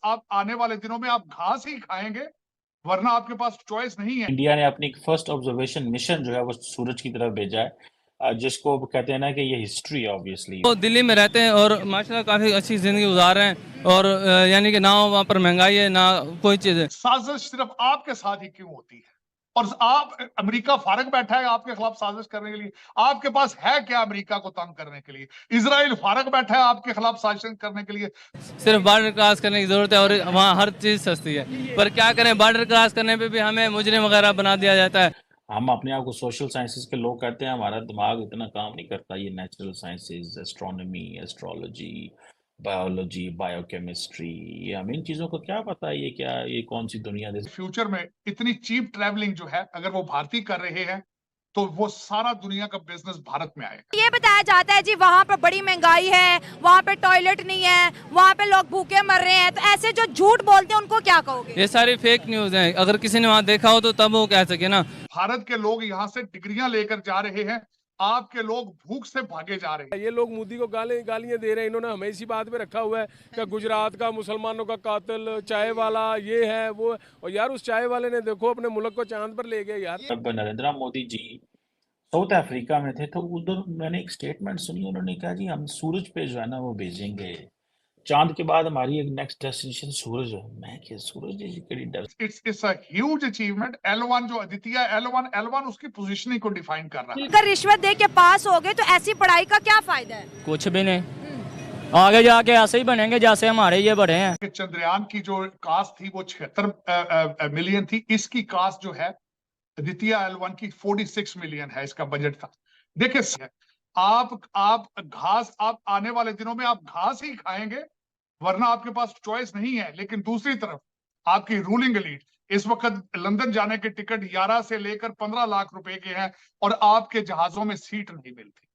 आप आने वाले दिनों में आप घास ही खाएंगे, वरना आपके पास चॉइस नहीं है। इंडिया ने अपनी फर्स्ट ऑब्जर्वेशन मिशन जो है वो सूरज की तरफ भेजा है, जिसको कहते हैं ना कि ये हिस्ट्री है ऑब्वियसली। वो दिल्ली में रहते हैं और माशाल्लाह काफ़ी अच्छी ज़िंदगी गुजार रहे हैं और यानी कि ना वहाँ पर महंगाई है ना कोई चीज़ है। साजिश सिर्फ आपके साथ ही क्यों होती है? और आप, अमेरिका फारग बैठा है आपके खिलाफ साजिश करने के लिए? आपके पास है क्या अमेरिका को तंग करने के लिए? इजराइल फारग बैठा है आपके खिलाफ साजिश करने के लिए? सिर्फ बॉर्डर क्रॉस करने की ज़रूरत है और वहाँ हर चीज़ सस्ती है, पर क्या करें, बॉर्डर क्रॉस करने पे भी हमें मुजरिम वगैरह बना दिया जाता है। हम अपने आप को सोशल साइंसेज के लोग कहते हैं, हमारा दिमाग इतना काम नहीं करता। ये natural sciences, astronomy, astrology, biology, biochemistry, ये हमें इन चीज़ों को क्या पता है, ये क्या, ये कौन सी दुनिया दे। फ्यूचर में इतनी चीप ट्रैवलिंग जो है, अगर वो भारतीय कर रहे हैं तो वो सारा दुनिया का बिजनेस भारत में आएगा। ये बताया जाता है जी वहाँ पर बड़ी महंगाई है, वहाँ पे टॉयलेट नहीं है, वहाँ पे लोग भूखे मर रहे हैं, तो ऐसे जो झूठ बोलते हैं उनको क्या कहोगे? ये सारी फेक न्यूज़ हैं, अगर किसी ने वहाँ देखा हो तो तब वो कह सके ना। भारत के लोग यहाँ से डिग्रियां लेकर जा रहे हैं, आपके लोग भूख से भागे जा रहे हैं। ये लोग मोदी को गालियां दे रहे हैं, इन्होंने हमें इसी बात पे रखा हुआ है कि गुजरात का मुसलमानों का कातिल, चाय वाला, ये है वो। और यार उस चाय वाले ने देखो अपने मुल्क को चांद पर ले गए यार। जब नरेंद्र मोदी जी साउथ अफ्रीका में थे तो उधर मैंने एक स्टेटमेंट सुनी, उन्होंने कहा जी हम सूरज पे जो है ना वो भेजेंगे, चांद के बाद हमारी एक नेक्स्ट डेस्टिनेशन सूरज है। मैं क्या सूरज जैसी कड़ी डर। It's a huge achievement. L1 जो अदितिया L1 उसकी पोजीशनिंग को डिफाइन कर रहा है। अगर रिश्वत दे के पास हो गए तो ऐसी पढ़ाई का क्या फायदा है? कुछ भी नहीं, आगे जाके ऐसे ही बनेंगे जैसे हमारे ये बढ़े हैं। कि चंद्रयान की जो कास्ट थी वो 76 मिलियन थी, इसकी कास्ट जो है द्वितीय L1 की 46 मिलियन है, इसका बजट था। देखिए आप घास, आप आने वाले दिनों में आप घास ही खाएंगे, वरना आपके पास चॉइस नहीं है। लेकिन दूसरी तरफ आपकी रूलिंग एलीट, इस वक्त लंदन जाने के टिकट 11 से लेकर 15 लाख रुपए के हैं और आपके जहाजों में सीट नहीं मिलती।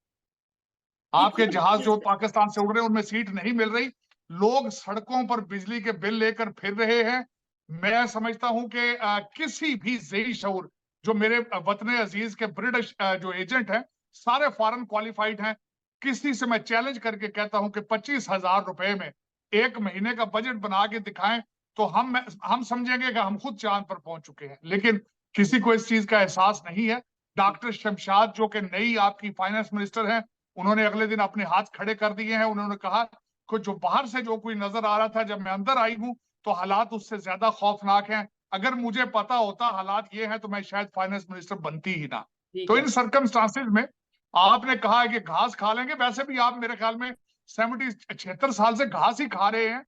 आपके जहाज जो पाकिस्तान से उड़ रहे हैं उनमें सीट नहीं मिल रही। लोग सड़कों पर बिजली के बिल लेकर फिर रहे हैं। मैं समझता हूं कि किसी भी ज़ेही शऊर, जो मेरे वतन अजीज के ब्रिटिश जो एजेंट हैं सारे फॉरेन क्वालिफाइड हैं, किसी से मैं चैलेंज करके कहता हूं कि 25,000 रुपए में एक महीने का बजट बना के दिखाएं तो हम समझेंगे कि हम खुद चांद पर पहुंच चुके हैं। लेकिन किसी को इस चीज का एहसास नहीं है। डॉक्टर शमशाद जो कि नई आपकी फाइनेंस मिनिस्टर हैं, उन्होंने अगले दिन अपने हाथ खड़े कर दिए हैं। उन्होंने कहा कि जो बाहर से जो कोई नजर आ रहा था, जब मैं अंदर आई हूं तो हालात उससे ज्यादा खौफनाक हैं। अगर मुझे पता होता हालात ये हैं तो मैं शायद फाइनेंस मिनिस्टर बनती ही ना। तो इन सर्कमस्टांसिस में आपने कहा है कि घास खा लेंगे, वैसे भी आप मेरे ख्याल में 76 साल से घास ही खा रहे हैं।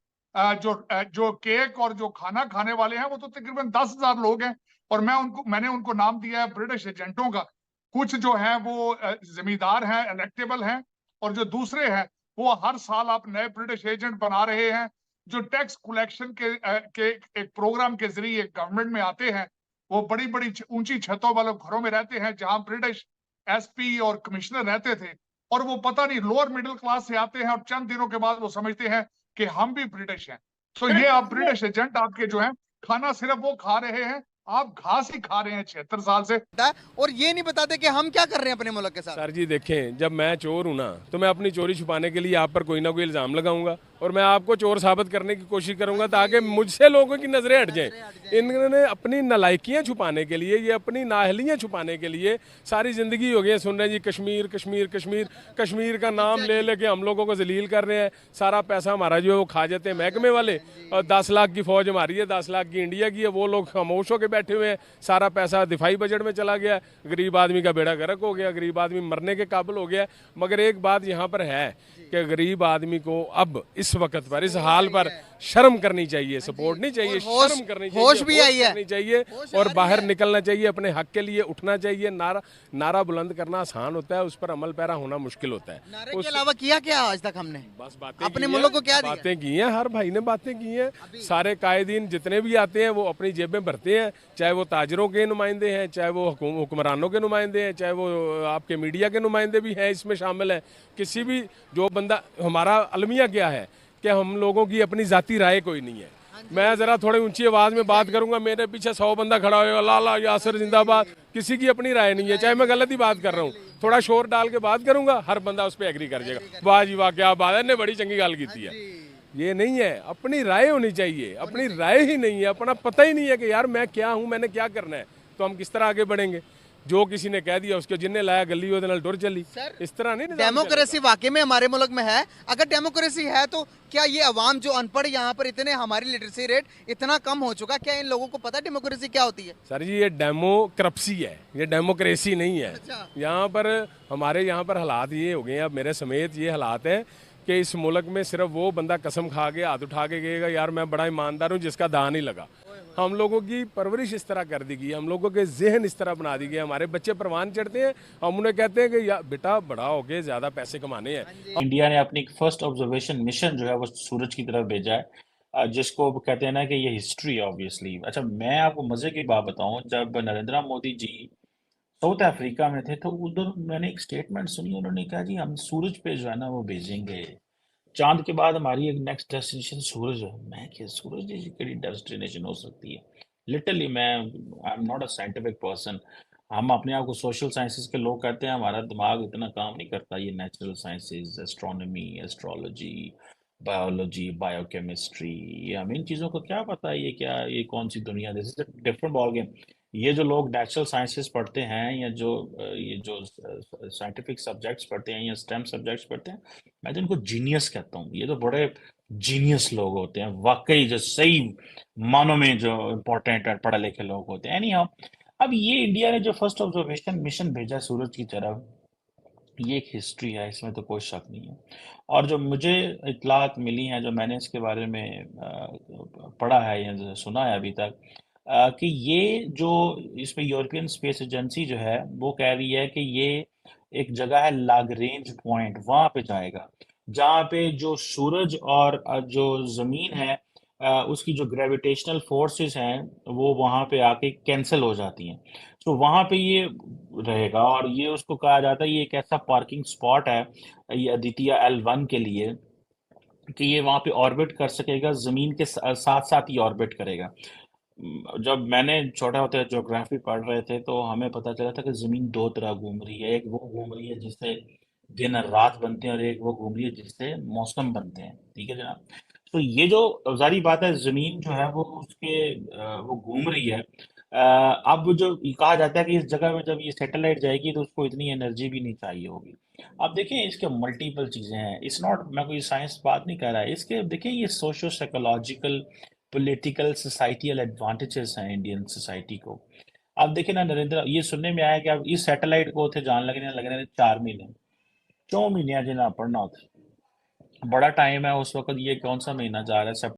जो केक और जो खाना खाने वाले हैं वो तो तकरीबन 10,000 लोग हैं, और मैंने उनको नाम दिया है ब्रिटिश एजेंटों का। कुछ जो है वो जमींदार हैं, इलेक्टेबल हैं, और जो दूसरे हैं वो हर साल आप नए ब्रिटिश एजेंट बना रहे हैं जो टैक्स कलेक्शन के एक प्रोग्राम के जरिए गवर्नमेंट में आते हैं। वो बड़ी बड़ी ऊंची छतों वाले घरों में रहते हैं जहां ब्रिटिश एसपी और कमिश्नर रहते थे, और वो पता नहीं लोअर मिडिल क्लास से आते हैं और चंद दिनों के बाद वो समझते हैं कि हम भी ब्रिटिश हैं। तो ये आप ब्रिटिश एजेंट आपके जो हैं, खाना सिर्फ वो खा रहे हैं, आप घास ही खा रहे हैं 76 साल से। और ये नहीं बताते कि हम क्या कर रहे हैं अपने मुल्क के साथ। सर जी देखें, जब मैं चोर हूँ ना तो मैं अपनी चोरी छुपाने के लिए आप पर कोई ना कोई इल्ज़ाम लगाऊंगा और मैं आपको चोर साबित करने की कोशिश करूंगा ताकि मुझसे लोगों की नजरें हट जाएं। इन्होंने अपनी नालायकियां छुपाने के लिए, ये अपनी नाअहलियां छुपाने के लिए सारी ज़िंदगी हो गई सुन रहे हैं जी कश्मीर कश्मीर कश्मीर। कश्मीर का नाम ले लेके हम लोगों को जलील कर रहे हैं। सारा पैसा हमारा जो है वो खा जाते हैं महकमे वाले, और 10 लाख की फौज हमारी है, 10 लाख की इंडिया की है। वो लोग खामोश होकर बैठे हुए हैं, सारा पैसा दिफाई बजट में चला गया। गरीब आदमी का बेड़ा गर्क हो गया, गरीब आदमी मरने के काबिल हो गया। मगर एक बात यहाँ पर है कि गरीब आदमी को अब इस वक्त पर, इस हाल पर शर्म करनी चाहिए, सपोर्ट नहीं चाहिए, शर्म करनी चाहिए, होश भी आई है, करनी चाहिए और बाहर निकलना चाहिए, अपने हक के लिए उठना चाहिए। नारा बुलंद करना आसान होता है, उस पर अमल पैरा होना मुश्किल होता है। नारे के अलावा किया क्या आज तक हमने? बस बातें अपने मुल्क को क्या बातें की हैं, हर भाई ने बातें की हैं। सारे कायदीन जितने भी आते हैं वो अपनी जेबें भरते हैं, चाहे वो ताजरों के नुमाइंदे हैं, चाहे वो हुक्मरानों के नुमाइंदे हैं, चाहे वो आपके मीडिया के नुमाइंदे भी हैं, इसमें शामिल हैं। किसी भी जो बंदा, हमारा अलमिया क्या है कि हम लोगों की अपनी जाती राय कोई नहीं है। मैं ज़रा थोड़ी ऊंची आवाज़ में बात करूंगा, मेरे पीछे 100 बंदा खड़ा होगा, लाला यासर जिंदाबाद। किसी की अपनी राय नहीं है, चाहे मैं गलत ही बात कर रहा हूँ, थोड़ा शोर डाल के बात करूंगा, हर बंदा उस पर एग्री कर जाएगा। वाह जी वाह क्या बात है, ने बड़ी चंगी गल की है। ये नहीं है, अपनी राय होनी चाहिए। अपनी राय ही नहीं है, अपना पता ही नहीं है कि यार मैं क्या हूँ, मैंने क्या करना है, तो हम किस तरह आगे बढ़ेंगे। जो किसी ने कह दिया उसको जिन्हें लाया गली ਉਹਦੇ ਨਾਲ डुर चली। इस तरह नहीं निजाम डेमोक्रेसी वाकई में हमारे मुल्क में है? अगर डेमोक्रेसी है तो क्या ये अवाम जो अनपढ़ यहाँ पर इतने, हमारी लिटरेसी रेट इतना कम हो चुका, क्या इन लोगों को पता डेमोक्रेसी क्या होती है? सर जी ये डेमोक्रेसी है, ये डेमोक्रेसी नहीं है। अच्छा। यहाँ पर हमारे यहाँ पर हालात ये हो गए हैं, अब मेरे समेत ये हालात हैं कि इस मुल्क में सिर्फ वो बंदा कसम खा के हाथ उठा के कहेगा यार मैं बड़ा ईमानदार हूँ जिसका दान नहीं लगा। हम लोगों की परवरिश इस तरह कर दी गई, हम लोगों के जहन इस तरह बना दी गई, हमारे बच्चे परवान चढ़ते हैं, हम उन्हें कहते हैं कि यार बेटा बड़ा हो गए, ज़्यादा पैसे कमाने हैं। इंडिया ने अपनी फर्स्ट ऑब्जर्वेशन मिशन जो है वो सूरज की तरफ भेजा है, जिसको वो कहते हैं ना कि ये हिस्ट्री ऑब्वियसली। अच्छा मैं आपको मजे की बात बताऊं, जब नरेंद्र मोदी जी साउथ अफ्रीका में थे तो उधर मैंने एक स्टेटमेंट सुनी, उन्होंने कहा जी हम सूरज पे जो है ना वो भेजेंगे, चांद के बाद हमारी एक नेक्स्ट डेस्टिनेशन सूरज है। मैं क्या सूरज जैसी कड़ी डेस्टिनेशन हो सकती है? लिटरली मैं I am not a scientific person. हम अपने आप को सोशल साइंसेस के लोग कहते हैं, हमारा दिमाग इतना काम नहीं करता। ये natural sciences, astronomy, astrology, biology, biochemistry, ये हमें इन चीज़ों को क्या पता है, ये क्या, ये कौन सी दुनिया, this is a different ball game. ये जो लोग नेचुरल साइंसेस पढ़ते हैं या जो ये जो साइंटिफिक सब्जेक्ट्स पढ़ते हैं या स्टेम सब्जेक्ट्स पढ़ते हैं, मैं तो इनको जीनियस कहता हूँ। ये तो बड़े जीनियस लोग होते हैं वाकई, जो सही मानों में जो इम्पोर्टेंट और पढ़े लिखे लोग होते हैं। एनी अब ये इंडिया ने जो फर्स्ट ऑब्जर्वेशन मिशन भेजा सूरज की तरफ, ये एक हिस्ट्री है, इसमें तो कोई शक नहीं है। और जो मुझे इतलात मिली हैं, जो मैंने इसके बारे में पढ़ा है या जो सुना है अभी तक, कि ये जो इसमें यूरोपियन स्पेस एजेंसी जो है वो कह रही है कि ये एक जगह है लाग्रेंज पॉइंट, वहां पे जाएगा जहाँ पे जो सूरज और जो जमीन है उसकी जो ग्रेविटेशनल फोर्सेस हैं वो वहां पे आके कैंसिल हो जाती हैं। तो वहां पे ये रहेगा, और ये उसको कहा जाता है, ये एक ऐसा पार्किंग स्पॉट है ये अदिति L1 के लिए, कि ये वहां पे ऑर्बिट कर सकेगा, जमीन के साथ साथ ही ऑर्बिट करेगा। जब मैंने छोटा होते ज्योग्राफी पढ़ रहे थे तो हमें पता चला था कि जमीन दो तरह घूम रही है, एक वो घूम रही है जिससे दिन और रात बनते हैं, और एक वो घूम रही है जिससे मौसम बनते हैं। ठीक है जनाब। तो ये जो जारी बात है, जमीन जो है वो उसके वो घूम रही है। अब जो ये कहा जाता है कि इस जगह में जब ये सैटेलाइट जाएगी तो उसको इतनी एनर्जी भी नहीं चाहिए होगी। अब देखिए इसके मल्टीपल चीजें हैं, इट्स नॉट, मैं कोई साइंस बात नहीं कर रहा है इसके। देखिए ये socio psychological political societal advantages हैं इंडियन सोसाइटी को। अब देखिए ना नरेंद्र, ये सुनने में आया कि अब इस सैटेलाइट को थे जान लगने 4 महीने, 4 महीने जिन्हें पढ़ना होता, बड़ा टाइम है उस वक्त। ये कौन सा महीना जा रहा है,